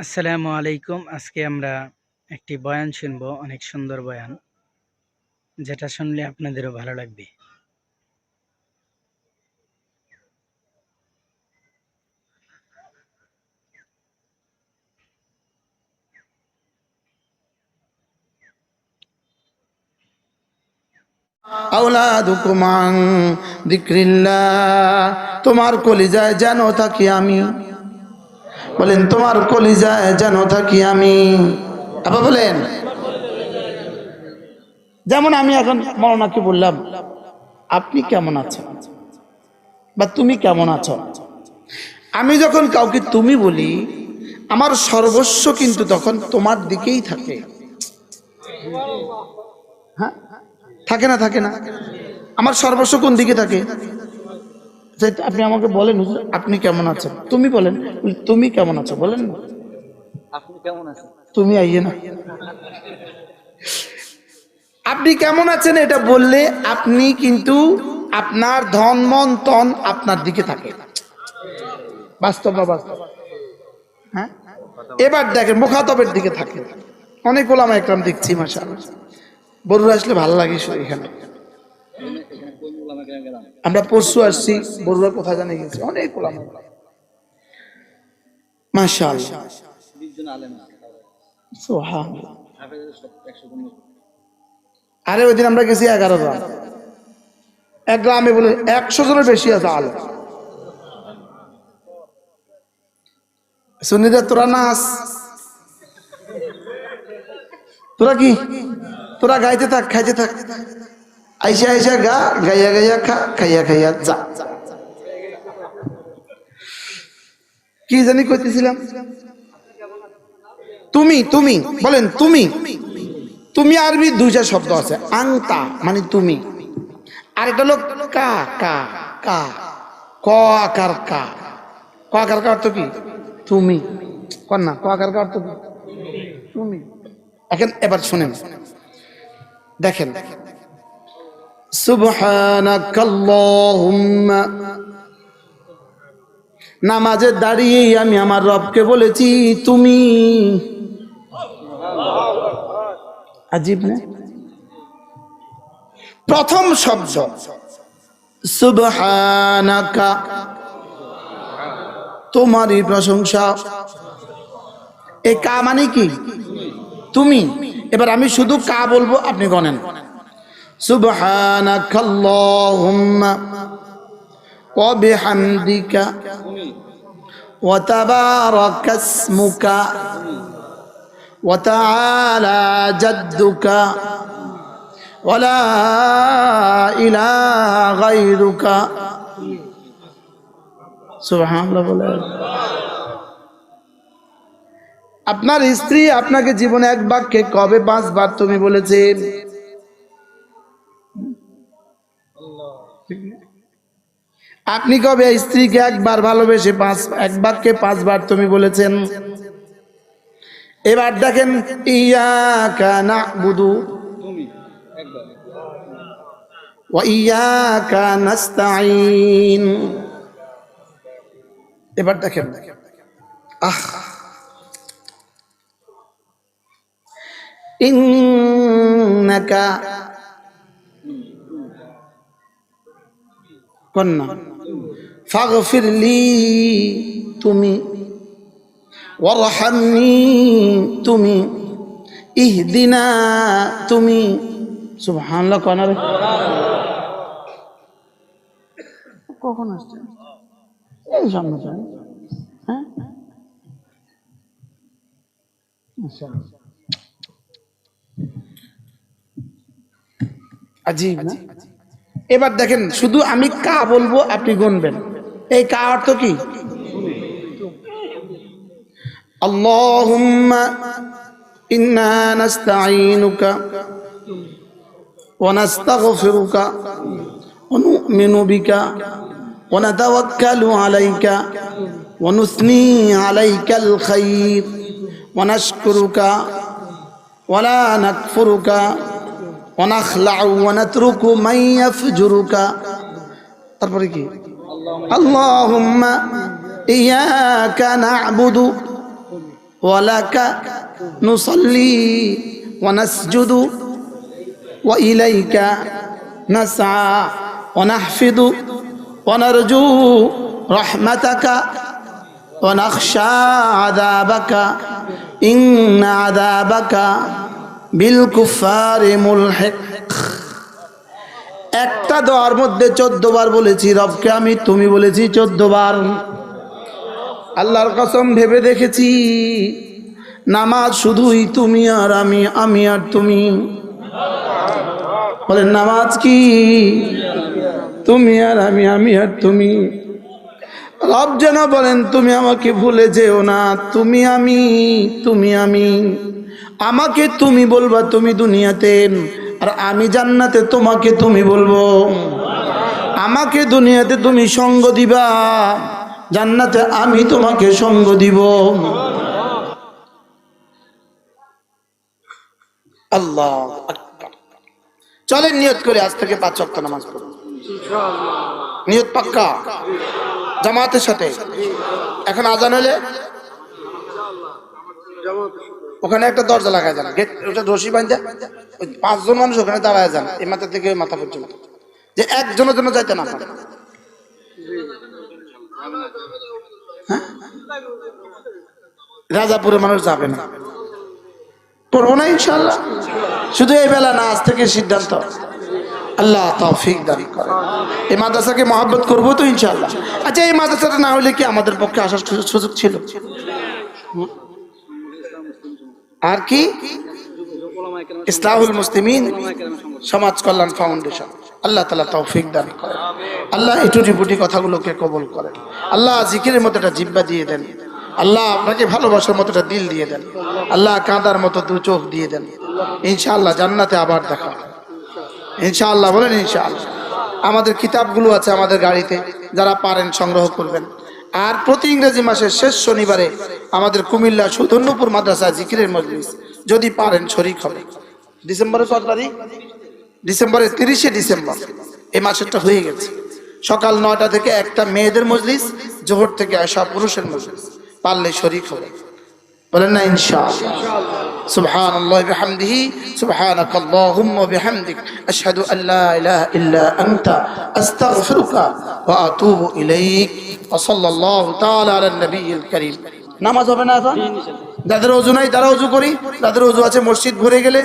আসসালামু আলাইকুম। আজকে আমরা একটি বয়ান শুনবো, অনেক সুন্দর বয়ান, যেটা শুনলে আপনাদেরও ভালো লাগবে। আওলাদুকুম আন যিকরিল্লাহ। তোমার কলিজায় যেন থাকি আমি। বলেন, তোমার কলিজায় যেন থাকি আমি। আবার বলেন, যেমন আমি এখন মৌলানাকে বললাম আপনি কেমন আছেন বা তুমি কেমন আছো, আমি যখন কাউকে তুমি বলি আমার সর্বস্ব কিন্তু তখন তোমার দিকেই থাকে। হ্যাঁ, থাকে না? থাকে না? আমার সর্বস্ব কোন দিকে থাকে? আপনি আমাকে বলেন, হুজুর আপনি কেমন আছেন, তুমি বলেন তুমি কেমন আছো, বলেন না আপনি কেমন আছেন? তুমি আইয়ে না। আপনি কেমন আছেন এটা বললে আপনি কিন্তু আপনার ধন মন তন আপনার দিকে থাকে। বাস্তব না বাস্তব? হ্যাঁ, এবার দেখেন মুখাতবের দিকে থাকে। অনেক ওলামা একরাম দেখছি মাশাআল্লাহ, বড়ুরা আসলে ভালো লাগে এখানে। আমরা পরশু আসছি, বড়ুরা কোথায় জানে গেছি, অনেক ওলামা মাশাআল্লাহ। সুবহানাল্লাহ। আরে ওই দিন আমরা গেছি 11 জন, এক গ্রামে বলে 100 জনের বেশি আছে আলেম। সুন্নিরা তোরা নাচ, তোরা কি, তোরা গাইতে থাক, খাইতে থাক, আইসা আইসা গা, গাইয়া গাইয়া খা, খাইয়া খাইয়া যা। কি জানি কইতেছিলাম, তুমি তুমি বলেন তুমি। তুমি আরবি দুইটা শব্দ আছে, আংতা মানে তুমি, আর একটা লোক কা কা কা, ক আকার কা, ক আকার কা অর্থ কি? তুমি। কন্যা ক আকার কা অর্থ কি? তুমি। এখন এবার শুনেন, দেখেন সুবহানাকাল্লাহুম্মা, নামাজে দাঁড়িয়ে আমি আমার রবকে বলেছি তুমি। আজীব না? প্রথম শব্দ সুবহানাকা, তোমারই প্রশংসা। এই কা মানে কি? তুমি। এবার আমি শুধু কা বলবো, আপনি গণেন। সুবহানাকাল্লাহুম্মা ওয়া বিহামদিকা ওয়া তাবারাকা ইসমুকা ওয়া তাআলা জাদ্দুকা ওয়া লা ইলাহা গায়রুকা। সুবহানাল্লাহ বলে। আপনার স্ত্রী আপনাকে জীবনে এক বাক্যে কবে 5 বার তুমি বলেছে? আপনি কবে স্ত্রীকে একবার ভালোবেসে এক বাক্যে 5 বার তুমি বলেছেন? এবার দেখেন, ইয়াকা না'বুদু ওয়া ইয়াকা নাস্তাঈন। এবার দেখেন, ইন্নাকা কন্যা ফাগফিরলি তুমি, ওয়ারহামনি তুমি, ইহদিনা তুমি। সুবহানাল্লাহ। কন্যা রে কখন আসছে? এই সামনে যান। হ্যাঁ, আজীব না? এবার দেখেন, শুধু আমি কা বলবো, আপনি গুনবেন এই কা অর্থ কি? আল্লাহুম্মা ইন্না নাস্তাঈনুকা ওয়া নাস্তাগফিরুকা ওয়া নু'মিনু বিকা ওয়া নাতাওয়াক্কালু আলাইকা ওয়া নুসনি আলাইকাল খায়র ওয়া নাশকুরুকা ওয়া লা নাকফুরুকা ওয়া নাখলাউ ওয়া নাতরুকু মান ইয়াফজুরুকা। তারপরে কি? আল্লাহুম্মা ইয়াকা না'বুদু ওয়ালাকা নুসাল্লি ওয়া নাসজুদু ওয়া ইলাইকা নাসআ ওয়া নাহফিদু ওয়া নারজু রাহমাতাকা ওয়া নাখশা আযাবাকা ইন্না আযাবাকা বিল কুফারি মুলহিক। একটা দোয়ার মধ্যে 14 বার বলেছি রবকে আমি তুমি বলেছি 14 বার। আল্লাহর কসম ভেবে দেখেছি নামাজ শুধুই তুমি আর আমি, আমি আর তুমি। বলেন নামাজ কি? তুমি আর আমি, আমি আর তুমি। রব যেন বলেন তুমি আমাকে ভুলে যেও না, তুমি আমি, তুমি আমি। আমাকে তুমি বলবা তুমি দুনিয়াতে, আর আমি জান্নাতে তোমাকে তুমি বলবো। আমাকে দুনিয়াতে তুমি সঙ্গ দিবা, জান্নাতে আমি তোমাকে সঙ্গ দিব। আল্লাহ আকবার। চলেন নিয়ত করে আজ থেকে 5 ওয়াক্ত নামাজ পড়ব ইনশাআল্লাহ। নিয়ত পাক্কা জামাতের সাথে। এখন আজান হলে ওখানে একটা দরজা লাগায় যান, গেট ওটা রশি বাঁধা, ওই 5 জন মানুষ ওখানে দাঁড়ায় যান, এই মাথা থেকে ওই মাথা পর্যন্ত, যে একজনের জন্য যাইতে না পারে। হ্যাঁ? রাজাপুরে মানুষ যাবে না, পড়বো না ইনশাআল্লাহ। শুধু এই বেলা না, আজ থেকে সিদ্ধান্ত। আল্লাহ তৌফিক দান করে। এই মাদ্রাসাকে মহব্বত করবো তো ইনশাআল্লাহ। আচ্ছা, এই মাদ্রাসাটা না হলে কি আমাদের পক্ষে আসার সুযোগ ছিল? আর কি ইসলাহুল মুসলিমিন সমাজ কল্যাণ ফাউন্ডেশন। আল্লাহ তাআলা তৌফিক দান করেন। আল্লাহ এই টুটি কথাগুলোকে কবুল করেন। আল্লাহ জিকিরের মতো একটা জিহ্বা দিয়ে দেন। আল্লাহ আপনাকে ভালোবাসার মতো একটা দিল দিয়ে দেন। আল্লাহ কাঁদার মতো 2 চোখ দিয়ে দেন। ইনশাআল্লাহ জান্নাতে আবার দেখা হবে ইনশাআল্লাহ। বলেন ইনশাআল্লাহ। আমাদের কিতাবগুলো আছে আমাদের গাড়িতে, যারা পারেন সংগ্রহ করবেন। আর প্রতি ইংরেজি মাসের শেষ শনিবারে আমাদের কুমিল্লা সুধন্যপুর মাদ্রাসা জিকিরের মজলিস, যদি পারেন শরীক হবে। ডিসেম্বরের 4 তারিখ, ডিসেম্বরের 30শে ডিসেম্বর, এই মাসেরটা হয়ে গেছে। সকাল 9টা থেকে একটা মেয়েদের মজলিস, জোহর থেকে আসা পুরুষের মজলিস। পারলে শরীক হবে। বলেন না ইনশাআল্লাহ। সুবহানাল্লাহি বিহামদিহি সুবহানাকাল্লাহুম্মা বিহামদিক আশহাদু আল্লা ইলাহা ইল্লা আনতা আস্তাগফিরুকা ওয়া আতুবু ইলাইক। ওয়া সাল্লাল্লাহু তাআলা আলা নবিয়িল কারীম। নামাজ হবে না এখন? যাদের ওযু নাই তারা ওযু করি, যাদের ওযু আছে মসজিদ ঘুরে গেলে